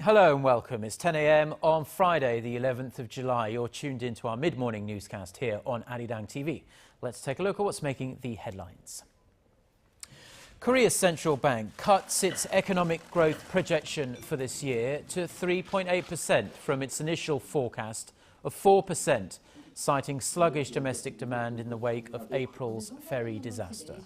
Hello and welcome. It's 10 a.m. on Friday, the 11th of July. You're tuned into our mid-morning newscast here on ARIRANG TV. Let's take a look at what's making the headlines. Korea's central bank cuts its economic growth projection for this year to 3.8% from its initial forecast of 4%, citing sluggish domestic demand in the wake of April's ferry disaster.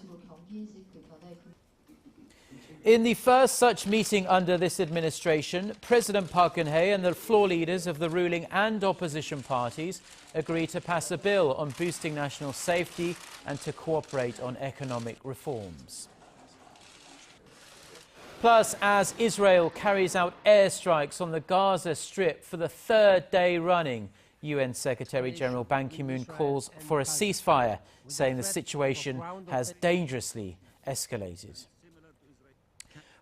In the first such meeting under this administration, President Park Geun-hye and the floor leaders of the ruling and opposition parties agreed to pass a bill on boosting national safety and to cooperate on economic reforms. Plus, as Israel carries out airstrikes on the Gaza Strip for the third day running, UN Secretary-General Ban Ki-moon calls for a ceasefire, saying the situation has dangerously escalated.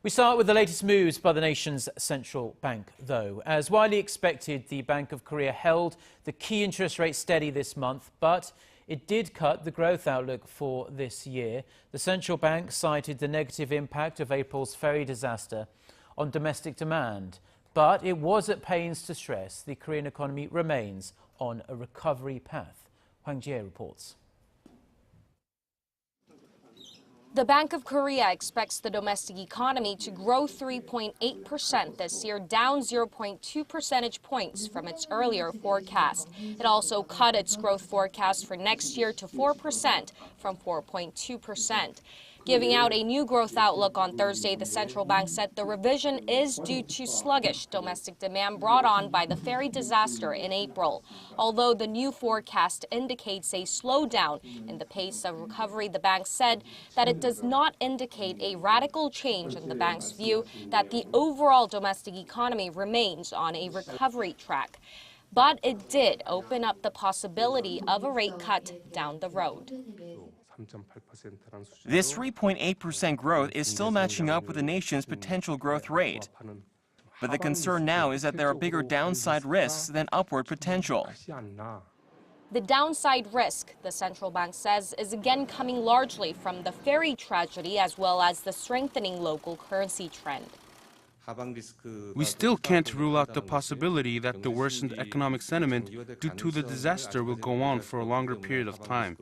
We start with the latest moves by the nation's central bank, though. As widely expected, the Bank of Korea held the key interest rate steady this month, but it did cut the growth outlook for this year. The central bank cited the negative impact of April's ferry disaster on domestic demand, but it was at pains to stress the Korean economy remains on a recovery path. Hwang Ji-hye reports. The Bank of Korea expects the domestic economy to grow 3.8% this year, down 0.2 percentage points from its earlier forecast. It also cut its growth forecast for next year to 4% from 4.2%. Giving out a new growth outlook on Thursday, the central bank said the revision is due to sluggish domestic demand brought on by the ferry disaster in April. Although the new forecast indicates a slowdown in the pace of recovery, the bank said that it does not indicate a radical change in the bank's view that the overall domestic economy remains on a recovery track. But it did open up the possibility of a rate cut down the road. This 3.8% growth is still matching up with the nation's potential growth rate. But the concern now is that there are bigger downside risks than upward potential. The downside risk, the central bank says, is again coming largely from the ferry tragedy as well as the strengthening local currency trend. We still can't rule out the possibility that the worsened economic sentiment due to the disaster will go on for a longer period of time.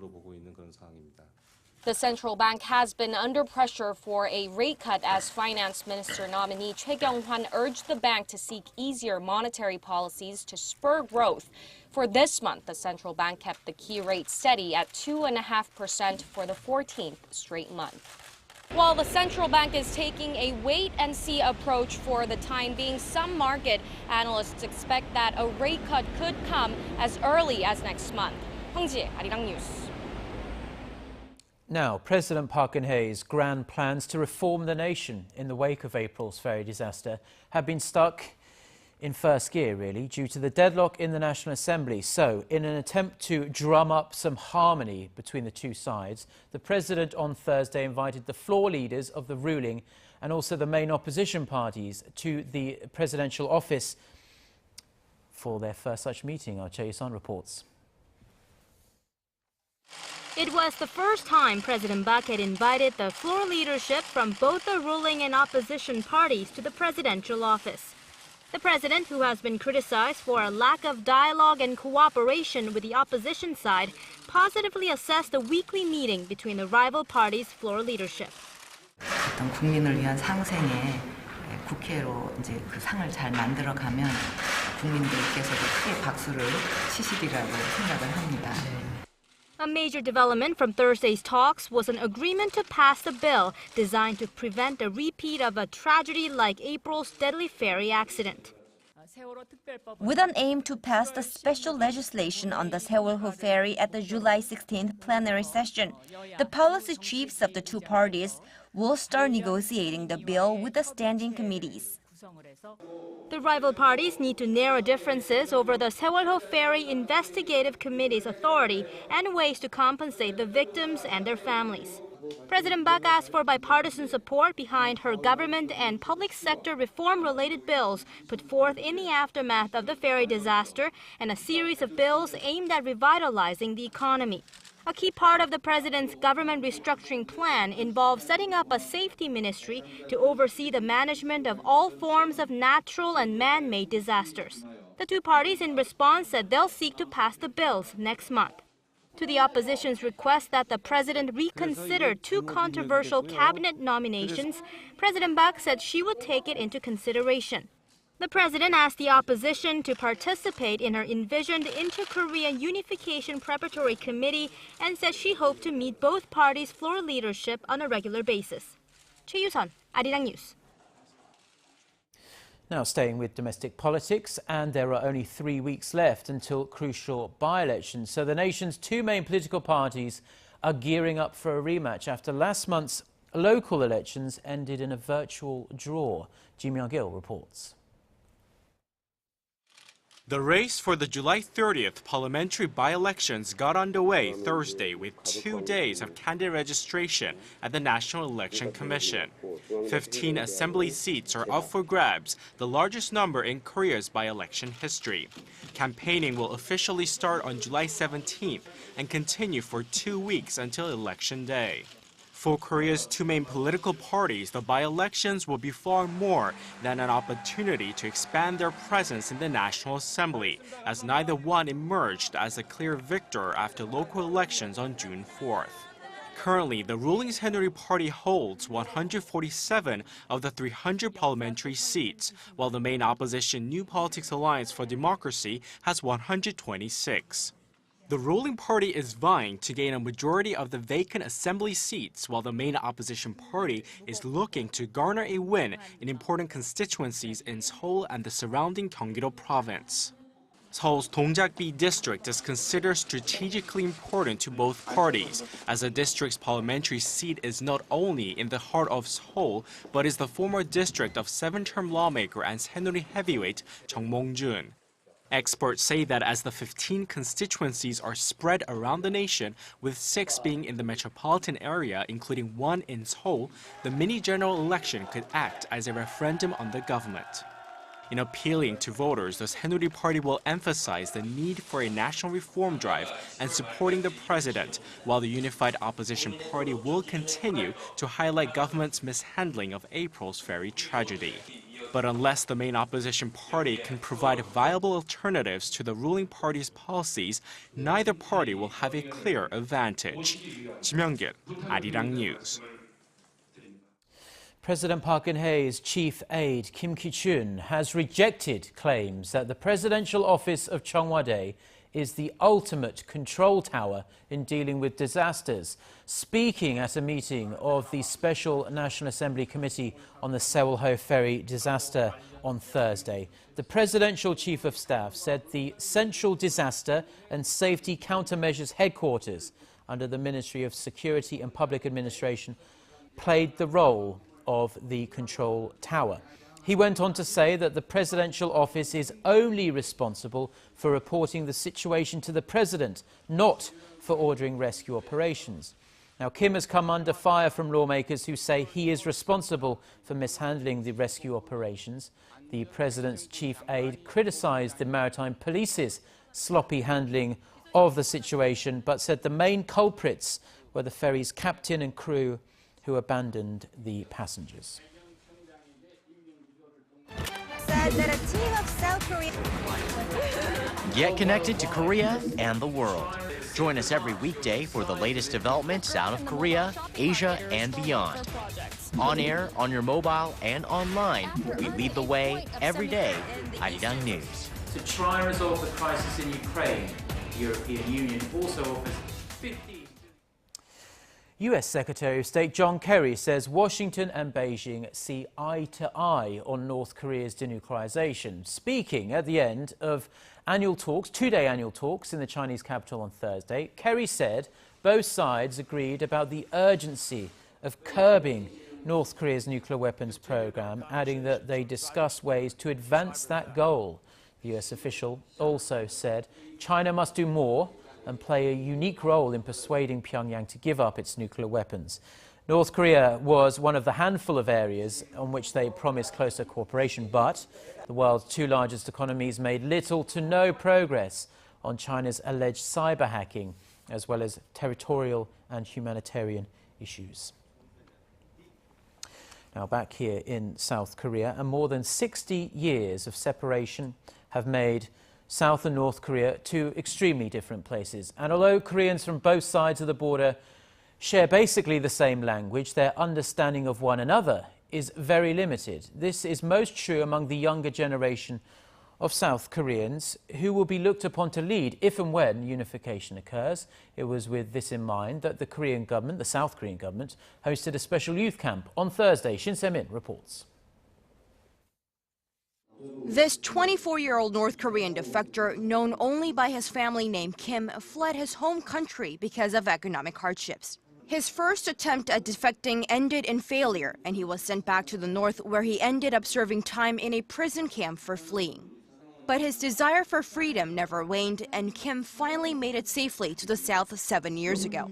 The central bank has been under pressure for a rate cut as Finance Minister nominee Choi You-sun urged the bank to seek easier monetary policies to spur growth. For this month, the central bank kept the key rate steady at 2.5% for the 14th straight month. While the central bank is taking a wait-and-see approach for the time being, some market analysts expect that a rate cut could come as early as next month. Hwang Ji-hye, ARIRANG News. Now, President Park Geun-hye's grand plans to reform the nation in the wake of April's ferry disaster have been stuck in first gear, really, due to the deadlock in the National Assembly. So, in an attempt to drum up some harmony between the two sides, the president on Thursday invited the floor leaders of the ruling and also the main opposition parties to the presidential office for their first such meeting. Our Choi You-sun reports. It was the first time President Park had invited the floor leadership from both the ruling and opposition parties to the presidential office. The president, who has been criticized for a lack of dialogue and cooperation with the opposition side, positively assessed the weekly meeting between the rival parties' floor leadership. 어떤 국민을 위한 상생에 국회로 이제 그 상을 잘 만들어가면 국민들께서도 크게 박수를 치시리라고 생각을 합니다. A major development from Thursday's talks was an agreement to pass a bill designed to prevent a repeat of a tragedy like April's deadly ferry accident. With an aim to pass the special legislation on the Sewol-ho ferry at the July 16th plenary session, the policy chiefs of the two parties will start negotiating the bill with the standing committees. The rival parties need to narrow differences over the Sewol-ho Ferry Investigative Committee's authority and ways to compensate the victims and their families. President Park asked for bipartisan support behind her government and public sector reform-related bills put forth in the aftermath of the ferry disaster and a series of bills aimed at revitalizing the economy. A key part of the president's government restructuring plan involves setting up a safety ministry to oversee the management of all forms of natural and man-made disasters. The two parties in response said they'll seek to pass the bills next month. To the opposition's request that the president reconsider two controversial cabinet nominations, President Park said she would take it into consideration. The president asked the opposition to participate in her envisioned Inter-Korea Unification Preparatory Committee and said she hoped to meet both parties' floor leadership on a regular basis. Choi You-sun, ARIRANG News. Now staying with domestic politics, and there are only 3 weeks left until crucial by-elections. So the nation's two main political parties are gearing up for a rematch after last month's local elections ended in a virtual draw. Ji Myung-gil reports. The race for the July 30th parliamentary by-elections got underway Thursday with 2 days of candidate registration at the National Election Commission. 15 assembly seats are up for grabs, the largest number in Korea's by-election history. Campaigning will officially start on July 17th and continue for 2 weeks until Election Day. For Korea's two main political parties, the by-elections will be far more than an opportunity to expand their presence in the National Assembly, as neither one emerged as a clear victor after local elections on June 4th. Currently, the ruling Saenuri Party holds 147 of the 300 parliamentary seats, while the main opposition New Politics Alliance for Democracy has 126. The ruling party is vying to gain a majority of the vacant assembly seats, while the main opposition party is looking to garner a win in important constituencies in Seoul and the surrounding Gyeonggi-do province. Seoul's Dongjak-bi district is considered strategically important to both parties, as the district's parliamentary seat is not only in the heart of Seoul, but is the former district of 7-term lawmaker and Saenuri heavyweight Chung Mong-jun. Experts say that as the 15 constituencies are spread around the nation, with 6 being in the metropolitan area, including 1 in Seoul, the mini general election could act as a referendum on the government. In appealing to voters, the Saenuri Party will emphasize the need for a national reform drive and supporting the president, while the unified opposition party will continue to highlight government's mishandling of April's ferry tragedy. But unless the main opposition party can provide viable alternatives to the ruling party's policies, neither party will have a clear advantage. Ji Myung-gil, ARIRANG News. President Park Geun-hye's chief aide, Kim Ki-chun, has rejected claims that the presidential office of Cheongwade is the ultimate control tower in dealing with disasters. Speaking at a meeting of the Special National Assembly Committee on the Sewol-ho ferry disaster on Thursday, the presidential chief of staff said the Central Disaster and Safety Countermeasures Headquarters under the Ministry of Security and Public Administration played the role of the control tower. He went on to say that the presidential office is only responsible for reporting the situation to the president, not for ordering rescue operations. Now, Kim has come under fire from lawmakers who say he is responsible for mishandling the rescue operations. The president's chief aide criticized the maritime police's sloppy handling of the situation, but said the main culprits were the ferry's captain and crew who abandoned the passengers. That a team of South Korea. Get connected to Korea and the world. Join us every weekday for the latest developments out of Korea, Asia, and beyond. On air, on your mobile, and online, we lead the way every day. ARIRANG News. To try and resolve the crisis in Ukraine, the European Union also offers 50. US Secretary of State John Kerry says Washington and Beijing see eye to eye on North Korea's denuclearization. Speaking at the end of annual talks, 2-day annual talks in the Chinese capital on Thursday, Kerry said both sides agreed about the urgency of curbing North Korea's nuclear weapons program, adding that they discussed ways to advance that goal. The US official also said China must do more and play a unique role in persuading Pyongyang to give up its nuclear weapons. North Korea was one of the handful of areas on which they promised closer cooperation, but the world's two largest economies made little to no progress on China's alleged cyber hacking as well as territorial and humanitarian issues. Now back here in South Korea, and more than 60 years of separation have made South and North Korea two extremely different places. And although Koreans from both sides of the border share basically the same language, their understanding of one another is very limited. This is most true among the younger generation of South Koreans, who will be looked upon to lead if and when unification occurs. It was with this in mind that the Korean government, the South Korean government, hosted a special youth camp on Thursday. Shin Se-min reports. This 24-year-old North Korean defector, known only by his family name Kim, fled his home country because of economic hardships. His first attempt at defecting ended in failure, and he was sent back to the north, where he ended up serving time in a prison camp for fleeing. But his desire for freedom never waned, and Kim finally made it safely to the south 7 years ago.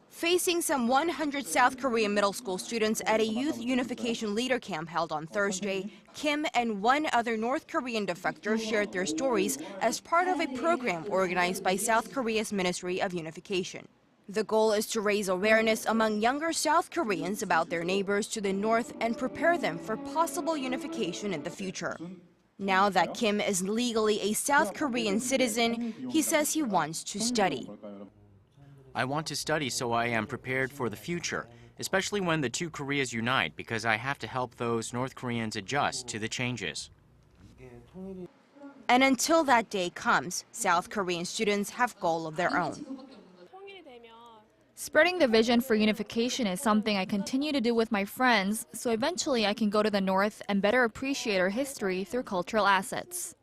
Facing some 100 South Korean middle school students at a youth unification leader camp held on Thursday, Kim and one other North Korean defector shared their stories as part of a program organized by South Korea's Ministry of Unification. The goal is to raise awareness among younger South Koreans about their neighbors to the north and prepare them for possible unification in the future. Now that Kim is legally a South Korean citizen, he says he wants to study. I want to study so I am prepared for the future, especially when the two Koreas unite, because I have to help those North Koreans adjust to the changes. And until that day comes, South Korean students have goals of their own. Spreading the vision for unification is something I continue to do with my friends, so eventually I can go to the north and better appreciate our history through cultural assets.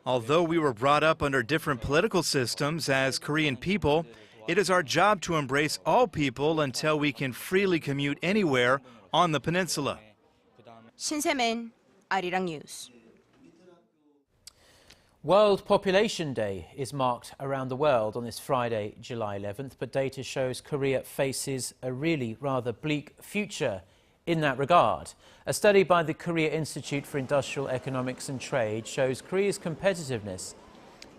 Although we were brought up under different political systems as Korean people, it is our job to embrace all people until we can freely commute anywhere on the peninsula. Shin Se-min, ARIRANG News. World Population Day is marked around the world on this Friday, July 11th, but data shows Korea faces a really rather bleak future in that regard. A study by the Korea Institute for Industrial Economics and Trade shows Korea's competitiveness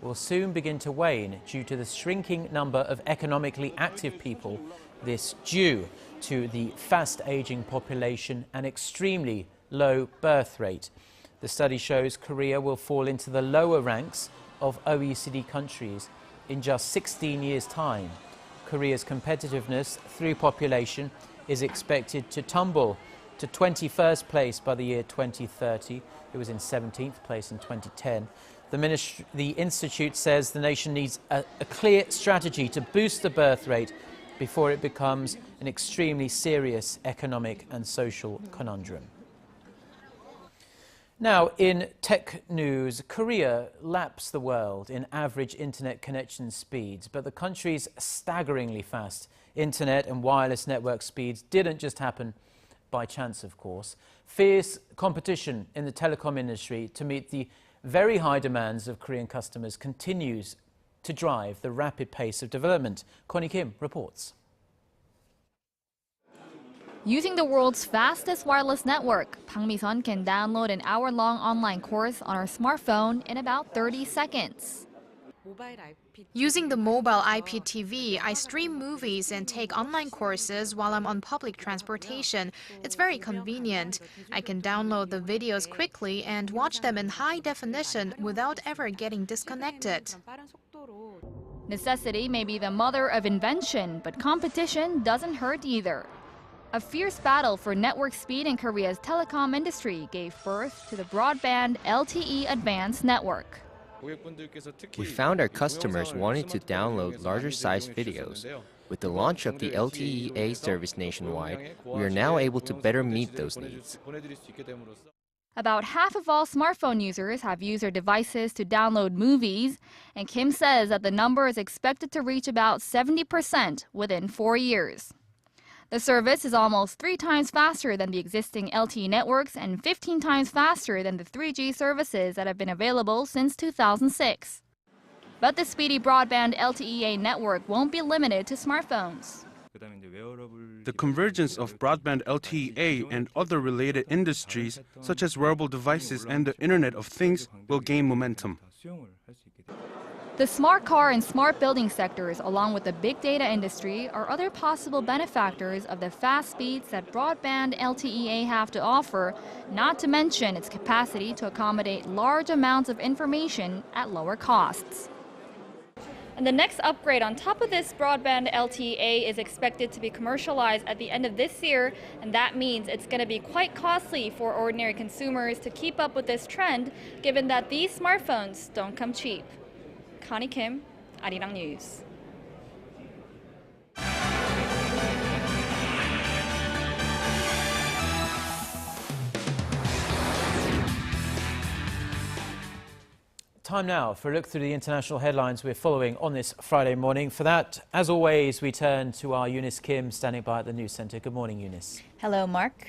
will soon begin to wane due to the shrinking number of economically active people, this due to the fast-aging population and extremely low birth rate. The study shows Korea will fall into the lower ranks of OECD countries in just 16 years' time. Korea's competitiveness through population is expected to tumble to 21st place by the year 2030. It was in 17th place in 2010. The Institute says the nation needs a clear strategy to boost the birth rate before it becomes an extremely serious economic and social conundrum. Now, in tech news, Korea laps the world in average internet connection speeds, but the country's staggeringly fast internet and wireless network speeds didn't just happen by chance, of course. Fierce competition in the telecom industry to meet the very high demands of Korean customers continues to drive the rapid pace of development. Connie Kim reports. Using the world's fastest wireless network, Park Mi-sun can download an hour-long online course on her smartphone in about 30 seconds. Using the mobile IPTV, I stream movies and take online courses while I'm on public transportation. It's very convenient. I can download the videos quickly and watch them in high definition without ever getting disconnected. Necessity may be the mother of invention, but competition doesn't hurt either. A fierce battle for network speed in Korea's telecom industry gave birth to the Broadband LTE Advanced Network. We found our customers wanting to download larger-sized videos. With the launch of the LTE-A service nationwide, we are now able to better meet those needs. About half of all smartphone users have used their devices to download movies, and Kim says that the number is expected to reach about 70% within 4 years. The service is almost 3 times faster than the existing LTE networks and 15 times faster than the 3G services that have been available since 2006. But the speedy broadband LTE-A network won't be limited to smartphones. The convergence of broadband LTE-A and other related industries, such as wearable devices and the Internet of Things, will gain momentum. The smart car and smart building sectors, along with the big data industry, are other possible benefactors of the fast speeds that Broadband LTE have to offer, not to mention its capacity to accommodate large amounts of information at lower costs. And the next upgrade on top of this Broadband LTE is expected to be commercialized at the end of this year, and that means it's going to be quite costly for ordinary consumers to keep up with this trend, given that these smartphones don't come cheap. Connie Kim, ARIRANG News. Time now for a look through the international headlines we're following on this Friday morning. For that, as always, we turn to our Eunice Kim standing by at the news centre. Good morning, Eunice. Hello, Mark.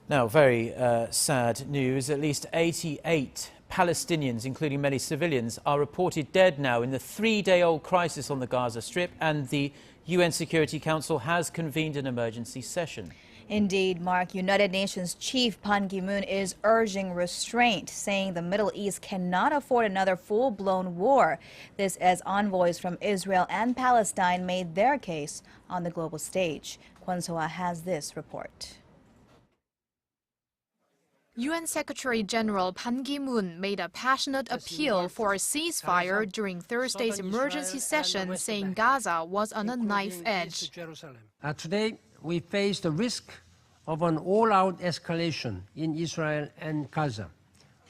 Now, very sad news. At least 88 Palestinians, including many civilians, are reported dead now in the three-day-old crisis on the Gaza Strip, and the UN Security Council has convened an emergency session. Indeed, Mark. United Nations Chief Park Geun-hye is urging restraint, saying the Middle East cannot afford another full-blown war. This as envoys from Israel and Palestine made their case on the global stage. Kwon So-ah has this report. UN Secretary-General Ban Ki-moon made a passionate appeal for a ceasefire during Thursday's emergency session, saying Gaza was on a knife edge. Today, we face the risk of an all-out escalation in Israel and Gaza,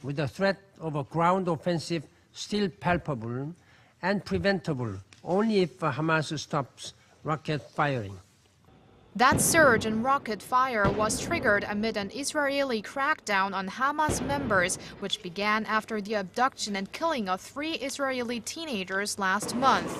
with the threat of a ground offensive still palpable and preventable only if Hamas stops rocket firing. That surge in rocket fire was triggered amid an Israeli crackdown on Hamas members, which began after the abduction and killing of 3 Israeli teenagers last month.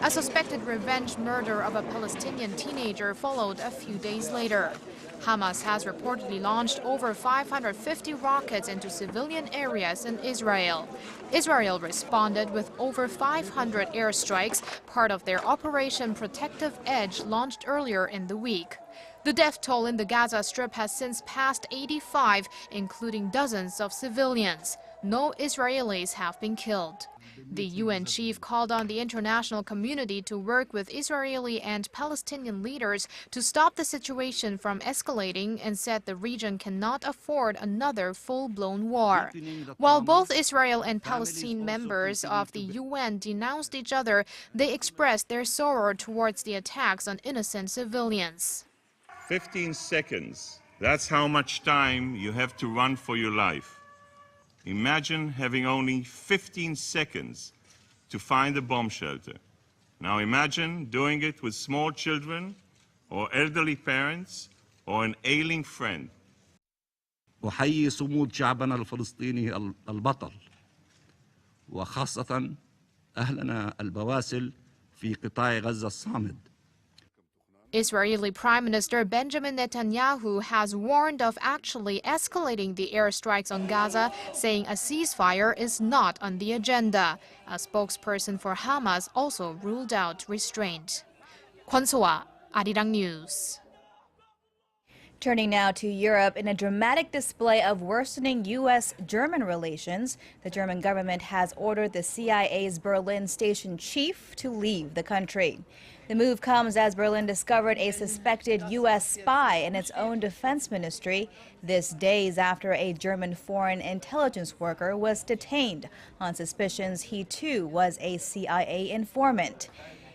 A suspected revenge murder of a Palestinian teenager followed a few days later. Hamas has reportedly launched over 550 rockets into civilian areas in Israel. Israel responded with over 500 airstrikes, part of their Operation Protective Edge launched earlier in the week. The death toll in the Gaza Strip has since passed 85, including dozens of civilians. No Israelis have been killed. The UN chief called on the international community to work with Israeli and Palestinian leaders to stop the situation from escalating and said the region cannot afford another full-blown war. While both Israel and Palestine members of the UN denounced each other, they expressed their sorrow towards the attacks on innocent civilians. 15 seconds, that's how much time you have to run for your life. Imagine having only 15 seconds to find a bomb shelter. Now imagine doing it with small children or elderly parents or an ailing friend. أحيي صمود شعبنا الفلسطيني البطل وخاصة أهلنا البواسل في قطاع غزة الصامد. Israeli Prime Minister Benjamin Netanyahu has warned of actually escalating the airstrikes on Gaza, saying a ceasefire is not on the agenda. A spokesperson for Hamas also ruled out restraint. Kwon So-ah, ARIRANG News. Turning now to Europe, in a dramatic display of worsening U.S.-German relations, the German government has ordered the CIA's Berlin station chief to leave the country. The move comes as Berlin discovered a suspected U.S. spy in its own defense ministry, this days after a German foreign intelligence worker was detained on suspicions he too was a CIA informant.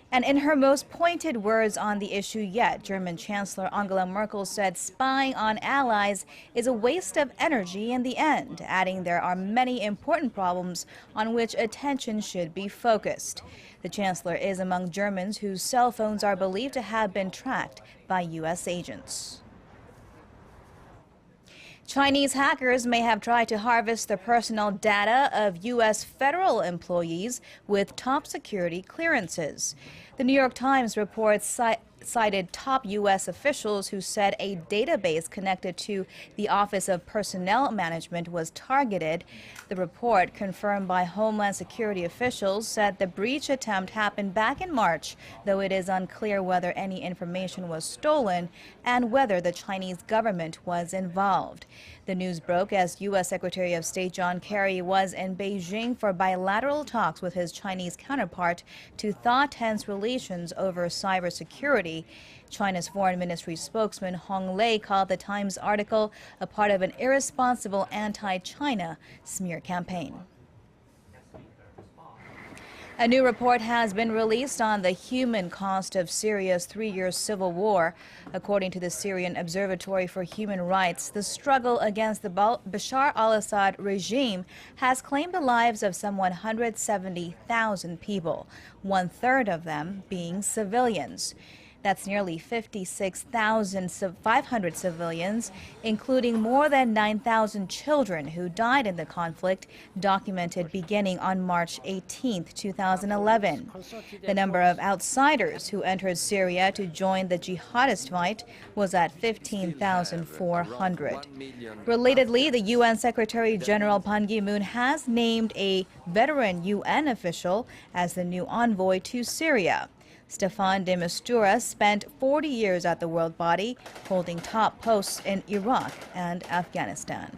And in her most pointed words on the issue yet, German Chancellor Angela Merkel said spying on allies is a waste of energy in the end, adding there are many important problems on which attention should be focused. The Chancellor is among Germans whose cell phones are believed to have been tracked by U.S. agents. Chinese hackers may have tried to harvest the personal data of U.S. federal employees with top security clearances. The New York Times reports cited top U.S. officials who said a database connected to the Office of Personnel Management was targeted. The report, confirmed by Homeland Security officials, said the breach attempt happened back in March, though it is unclear whether any information was stolen and whether the Chinese government was involved. The news broke as U.S. Secretary of State John Kerry was in Beijing for bilateral talks with his Chinese counterpart to thaw tense relations over cybersecurity. China's Foreign Ministry spokesman Hong Lei called the Times article a part of an irresponsible anti-China smear campaign. A new report has been released on the human cost of Syria's 3-year civil war. According to the Syrian Observatory for Human Rights, the struggle against the Bashar al-Assad regime has claimed the lives of some 170,000 people, 1/3 of them being civilians. That's nearly 56,500 civilians, including more than 9,000 children who died in the conflict, documented beginning on March 18, 2011. The number of outsiders who entered Syria to join the jihadist fight was at 15,400. Relatedly, the UN Secretary General Ban Ki-moon has named a veteran UN official as the new envoy to Syria. Stefan de Mistura spent 40 years at the world body, holding top posts in Iraq and Afghanistan.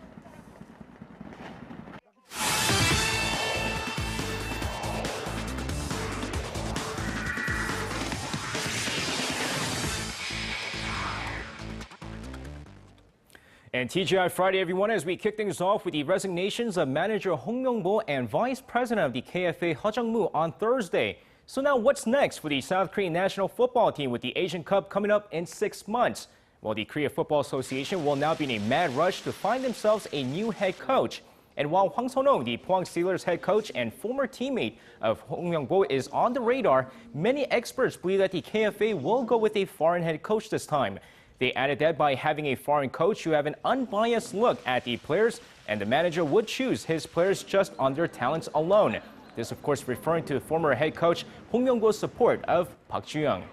And TGI Friday, everyone, as we kick things off with the resignations of manager Hong Myung-bo and vice president of the KFA Heo Jung-moo on Thursday. So now what's next for the South Korean national football team with the Asian Cup coming up in 6 months? Well, the Korea Football Association will now be in a mad rush to find themselves a new head coach. And while Hwang Sun-ho, the Pohang Steelers head coach and former teammate of Hong Myung-bo, is on the radar, many experts believe that the KFA will go with a foreign head coach this time. They added that by having a foreign coach who have an unbiased look at the players, and the manager would choose his players just on their talents alone. This, of course, referring to former head coach Hong Myung-bo's support of Park Geun-hye.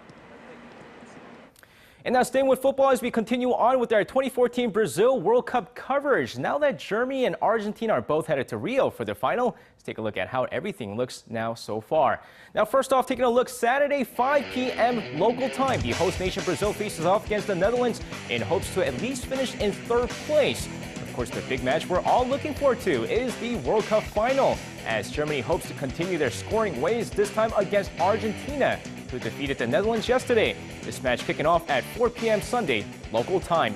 And now staying with football as we continue on with our 2014 Brazil World Cup coverage. Now that Germany and Argentina are both headed to Rio for the final, let's take a look at how everything looks now so far. Now first off, taking a look, Saturday 5 p.m. local time, the host nation Brazil faces off against the Netherlands in hopes to at least finish in 3rd place. Of course, the big match we're all looking forward to is the World Cup final, as Germany hopes to continue their scoring ways, this time against Argentina, who defeated the Netherlands yesterday. This match kicking off at 4 p.m. Sunday, local time.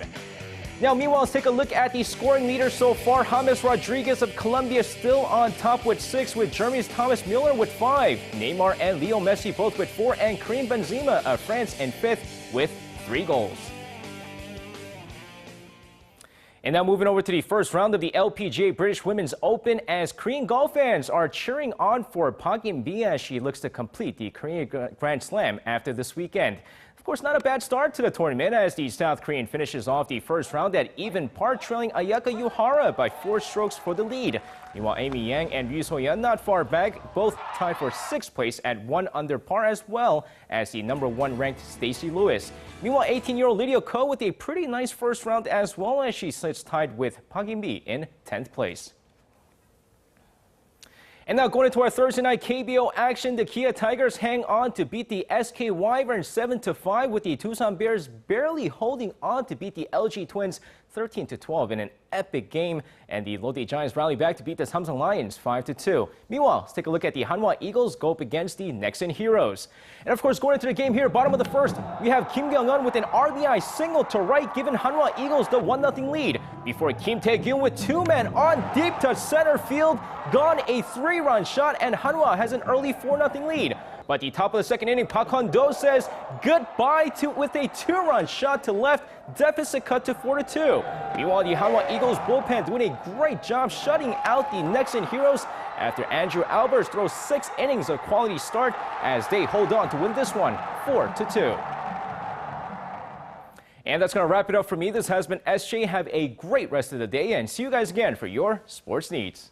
Now, meanwhile, let's take a look at the scoring leaders so far. James Rodriguez of Colombia still on top with 6, with Germany's Thomas Müller with 5. Neymar and Leo Messi both with 4, and Karim Benzema of France in 5th with 3 goals. And now moving over to the first round of the LPGA British Women's Open, as Korean golf fans are cheering on for Park Geun-hye as she looks to complete the Korea Grand Slam after this weekend. Of course, not a bad start to the tournament as the South Korean finishes off the first round at even par, trailing Ayaka Yuhara by 4 strokes for the lead. Meanwhile, Amy Yang and Ryu So-yeon not far back, both tied for 6th place at 1 under par, as well as the number 1 ranked Stacey Lewis. Meanwhile, 18-year-old Lydia Ko with a pretty nice first round as well, as she sits tied with Park Geun-hye in 10th place. And now going into our Thursday night KBO action, the Kia Tigers hang on to beat the SK Wyverns 7-5, with the Tucson Bears barely holding on to beat the LG Twins 13-12 in an epic game, and the Lotte Giants rally back to beat the Samsung Lions 5-2. Meanwhile, let's take a look at the Hanwha Eagles go up against the Nexen Heroes. And of course, going into the game here, bottom of the first, we have Kim Kyung-eun with an RBI single to right, giving Hanwha Eagles the 1-0 lead, before Kim Tae-gyun with 2 men on deep to center field, gone a 3-run shot, and Hanwha has an early 4-0 lead. But at the top of the second inning, Park Geun-hye says goodbye with a 2-run shot to left, deficit cut to 4-2. Meanwhile, the Hanwha Eagles bullpen doing a great job shutting out the Nexen Heroes after Andrew Albers throws 6 innings of quality start, as they hold on to win this one 4-2. And that's going to wrap it up for me. This has been SJ. Have a great rest of the day, and see you guys again for your sports needs.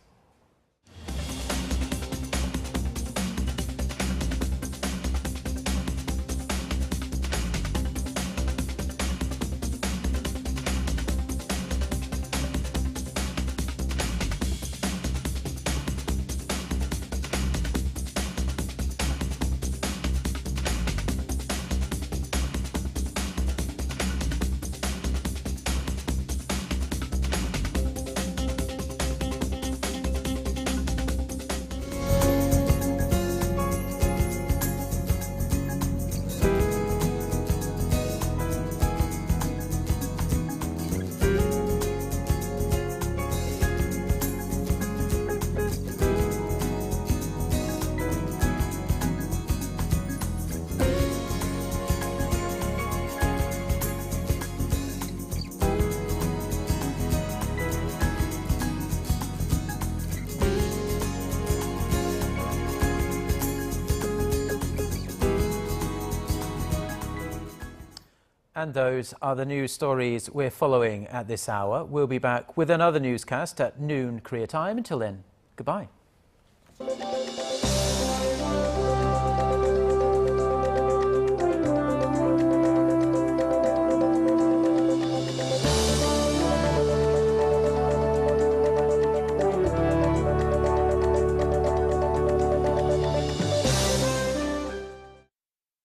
And those are the news stories we're following at this hour. We'll be back with another newscast at noon Korea time. Until then, goodbye.